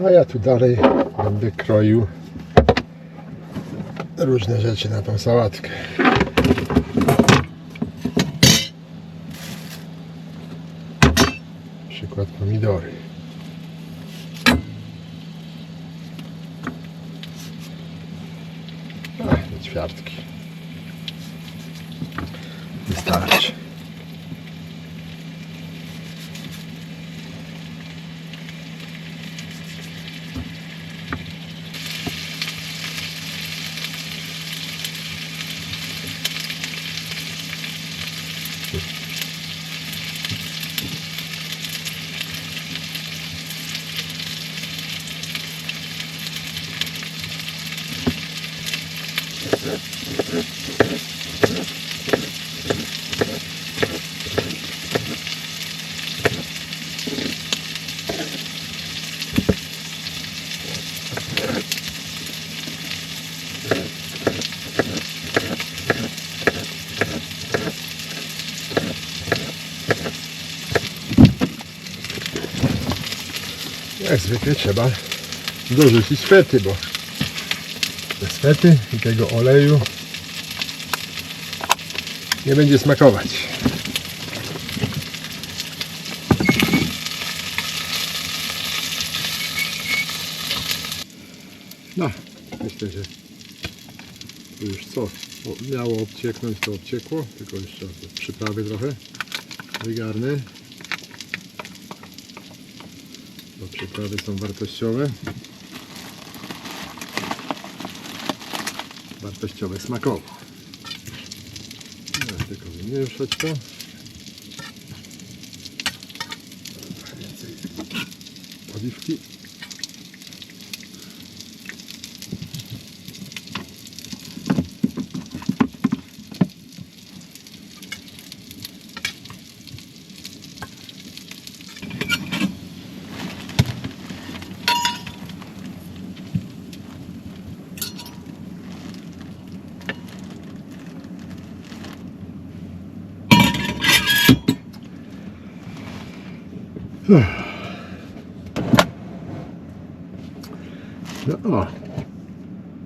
A ja tu dalej będę kroił różne rzeczy na tą sałatkę. Na przykład pomidory. Ćwiartki. Wystarczy. Jak zwykle trzeba dorzucić fety, bo bez fety i tego oleju nie będzie smakować. No, myślę, że tu już co miało obcieknąć, to obciekło, tylko jeszcze przyprawy trochę wygarnę. Bo przyprawy są wartościowe. Wartościowe smakowo. No, tylko wymieszać to. Więcej oliwki. No o,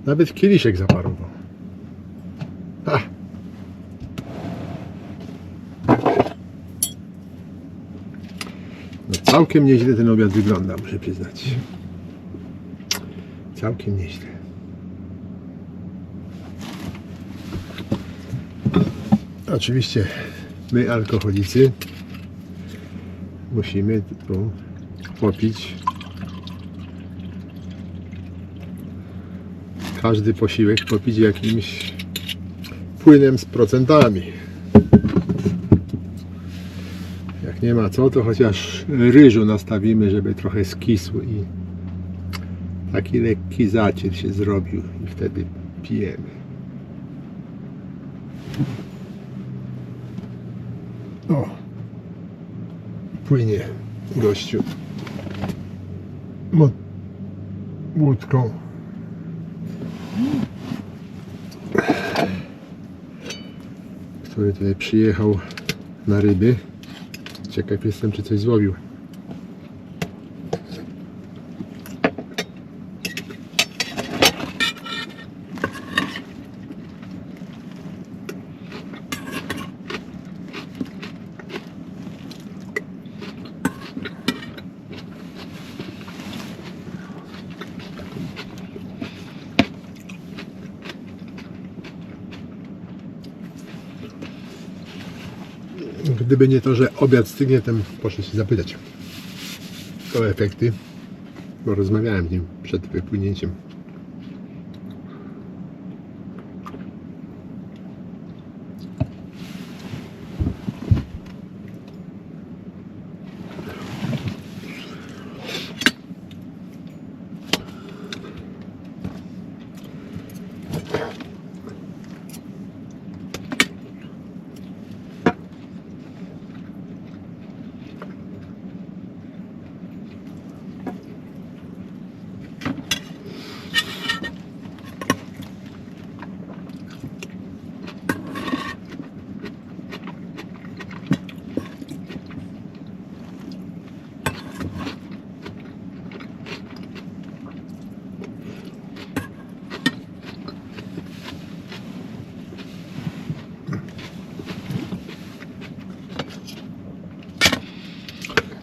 nawet kieliszek zaparował. Ha. No całkiem nieźle ten obiad wygląda, muszę przyznać. Całkiem nieźle. Oczywiście my, alkoholicy, musimy tu popić każdy posiłek, popić jakimś płynem z procentami. Jak nie ma co, to chociaż ryżu nastawimy, żeby trochę skisł i taki lekki zacier się zrobił i wtedy pijemy. O, płynie gościu łódką. Który tutaj przyjechał na ryby. Ciekaw jestem, czy coś złowił. Gdyby nie to, że obiad stygnie, to poszedł się zapytać o efekty, bo rozmawiałem z nim przed wypłynięciem.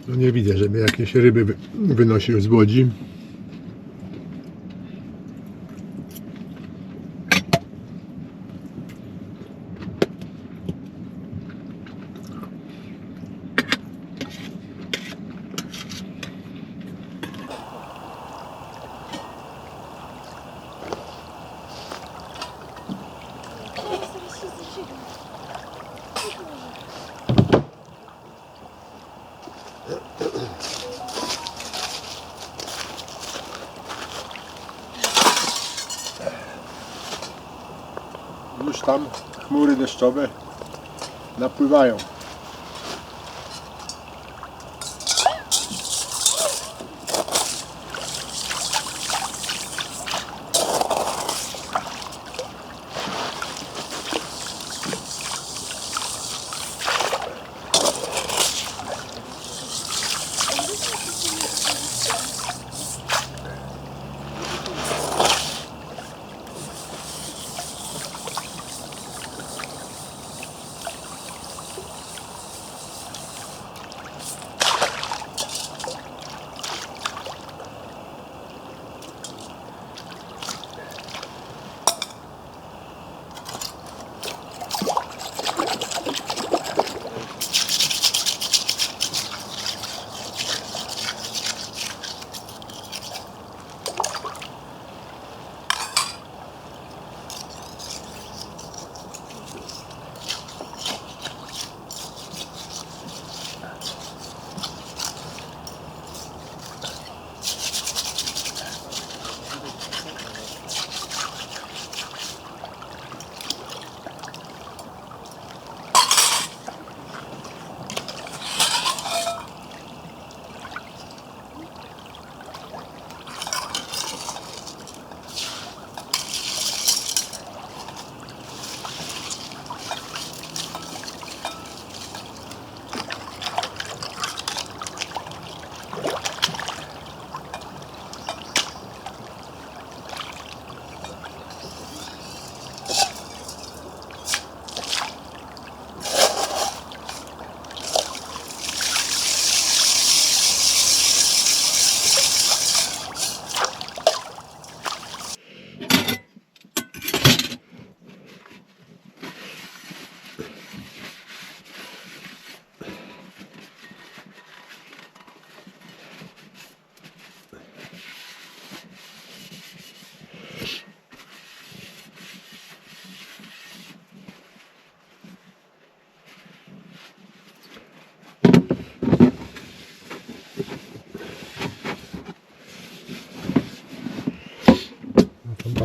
No nie widzę, żeby jakieś ryby wynosił z łodzi. Już tam chmury deszczowe napływają.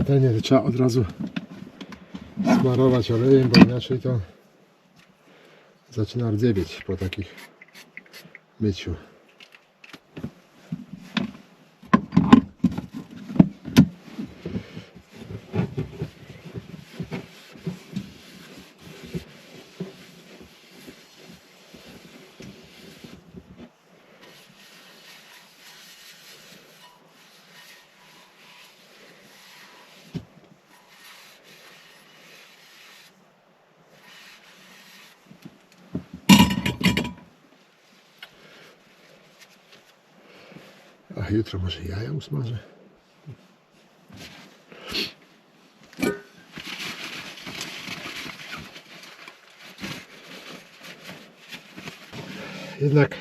patelnię to trzeba od razu smarować olejem, bo inaczej to zaczyna rdzewieć po takich myciu. A jutro może jaja usmażę. Jednak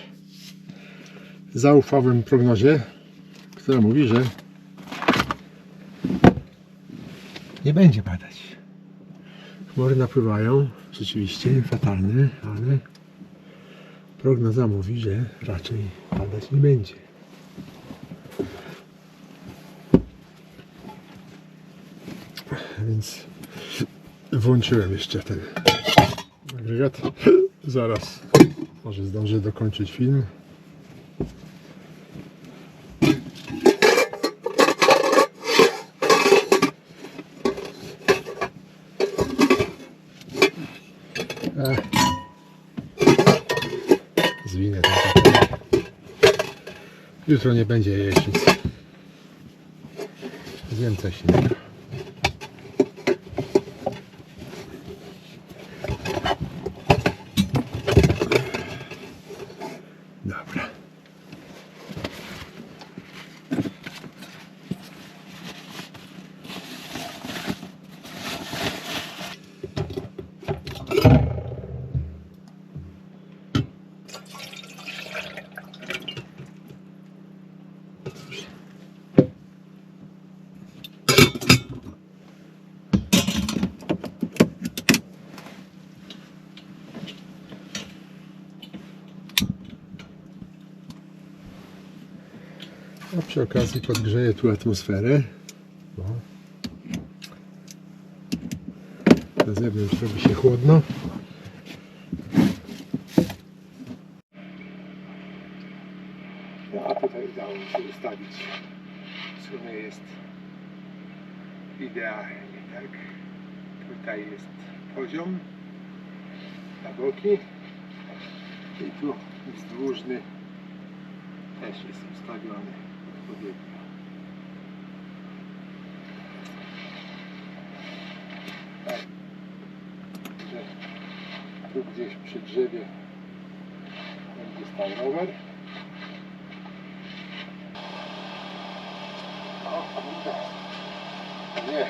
zaufałem prognozie, która mówi, że nie będzie padać. Chmury napływają, rzeczywiście fatalne, ale prognoza mówi, że raczej padać nie będzie. Więc włączyłem jeszcze ten agregat. Zaraz może zdążę dokończyć film. Zwinę ten papierek. Jutro nie będzie jajecznic. Zjem coś innego. Dobra. A przy okazji podgrzeję tu atmosferę. No. Na zewnątrz robi się chłodno. No a tutaj udało mi się ustawić. W sumie jest idealnie, tak? Tutaj jest poziom na boki i tu wzdłużny też jest ustawiony odpowiednio. Tak, że tu gdzieś przy drzewie będzie stał rower. O kurde, nie,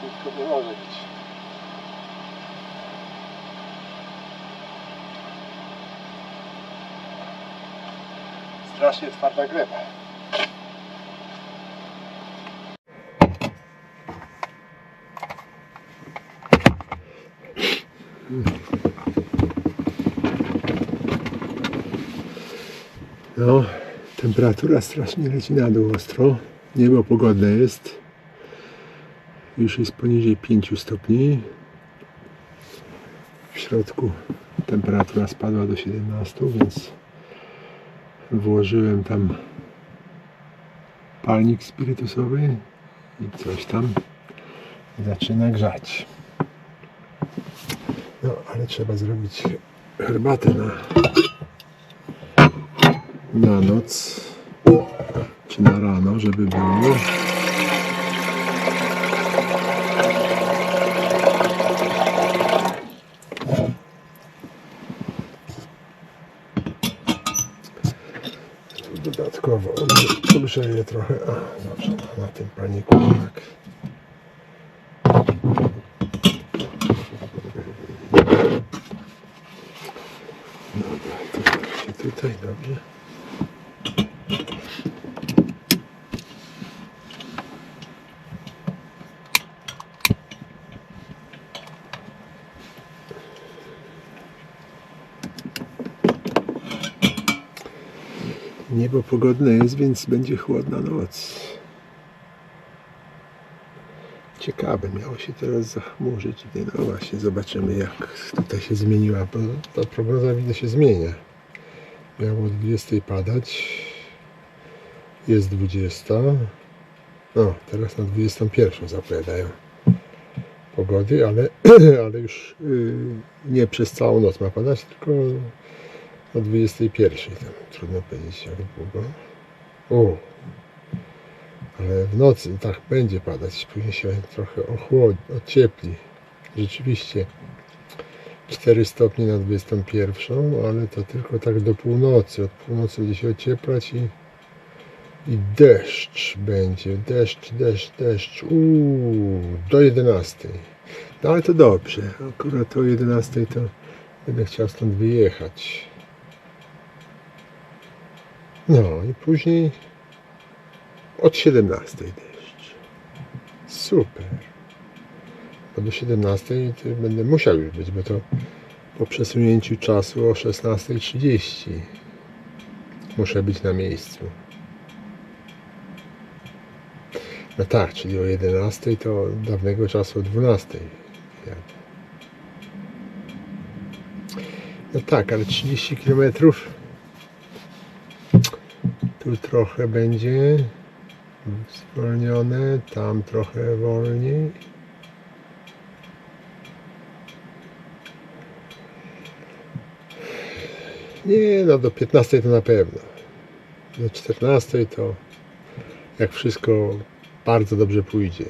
tylko nie może być. Strasznie twarda gleba. No, temperatura strasznie leci na dół ostro. Niebo pogodne jest. Już jest poniżej 5 stopni. W środku temperatura spadła do 17, więc włożyłem tam palnik spirytusowy i coś tam zaczyna grzać. No, ale trzeba zrobić herbatę na noc czy na rano, żeby było. Dodatkowo ogrzeję trochę. A, dobrze, na tym paniku, tak. Dobra, to się tutaj, dobrze. Niebo pogodne jest, więc będzie chłodna noc. Ciekawe, miało się teraz zachmurzyć. No właśnie, zobaczymy jak tutaj się zmieniła, bo ta prognoza widzę się zmienia. Miało o 20 padać. Jest 20. No, teraz na 21 zapowiadają pogody, ale, ale już nie przez całą noc ma padać, tylko o 21. Tam trudno powiedzieć jak długo. O, ale w nocy tak będzie padać, później się trochę ociepli. Rzeczywiście 4 stopnie na 21, ale to tylko tak do północy. Od północy będzie się ocieplać i deszcz będzie. Deszcz. Do 11. No ale to dobrze. Akurat o 11 to będę chciał stąd wyjechać. No i później od 17 deszcz. Super. Bo do 17 to będę musiał już być, bo to po przesunięciu czasu o 16:30 muszę być na miejscu. No tak, czyli o 11 to dawnego czasu o 12 jadę. No tak, ale 30 km tu trochę będzie zwolnione, tam trochę wolniej. Nie, no do 15 to na pewno. Do 14 to jak wszystko bardzo dobrze pójdzie.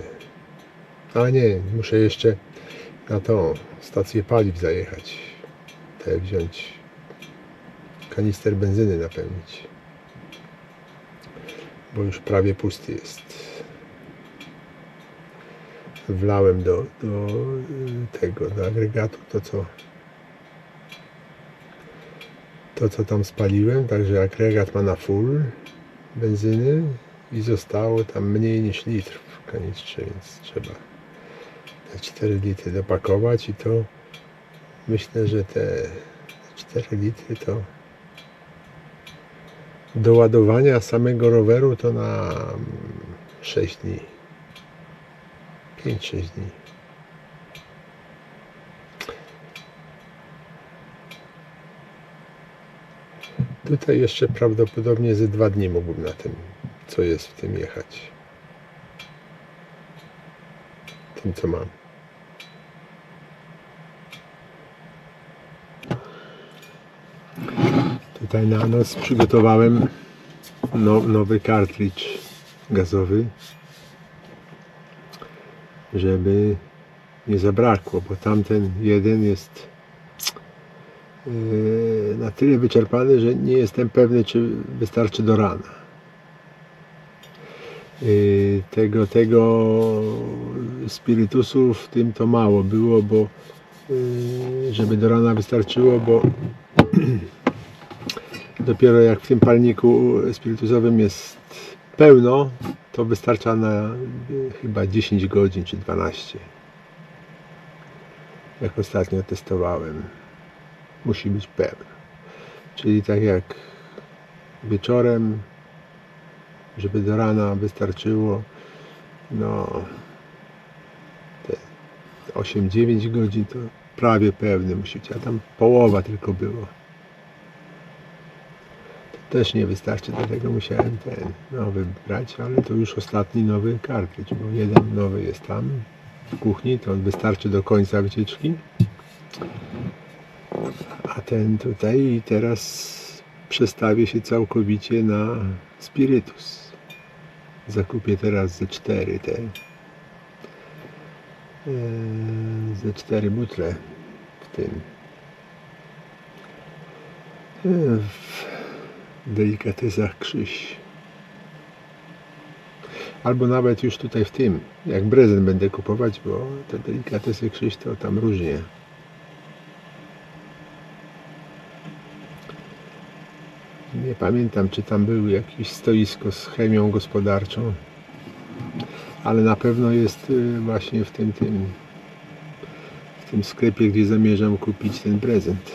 Ale nie, muszę jeszcze na tą stację paliw zajechać. Wziąć kanister benzyny napełnić. Bo już prawie pusty jest. Wlałem do agregatu to co tam spaliłem, także agregat ma na full benzyny i zostało tam mniej niż litr w kanistrze, więc trzeba te 4 litry dopakować i to myślę, że te 4 litry to do ładowania samego roweru to na 6 dni. 5-6 dni. Tutaj jeszcze prawdopodobnie ze 2 dni mógłbym na tym, co jest w tym jechać. Tym, co mam. Tutaj na noc przygotowałem nowy kartridż gazowy, żeby nie zabrakło, bo tamten jeden jest na tyle wyczerpany, że nie jestem pewny, czy wystarczy do rana. Tego spirytusu w tym to mało było, bo żeby do rana wystarczyło, bo dopiero jak w tym palniku spirytusowym jest pełno, to wystarcza na chyba 10 godzin czy 12. Jak ostatnio testowałem. Musi być pełno. Czyli tak jak wieczorem, żeby do rana wystarczyło, no te 8-9 godzin to prawie pełny musi być, a tam połowa tylko było. To też nie wystarczy, dlatego musiałem ten nowy brać, ale to już ostatni nowy kartridż, bo jeden nowy jest tam w kuchni, to on wystarczy do końca wycieczki. A ten tutaj teraz przestawię się całkowicie na spirytus. Zakupię teraz ze 4 ze 4 butle w tym w delikatesach Krzyś. Albo nawet już tutaj w tym, jak prezent będę kupować, bo te delikatesy Krzyś to tam różnie. Nie pamiętam, czy tam było jakieś stoisko z chemią gospodarczą, ale na pewno jest właśnie w tym sklepie, gdzie zamierzam kupić ten prezent.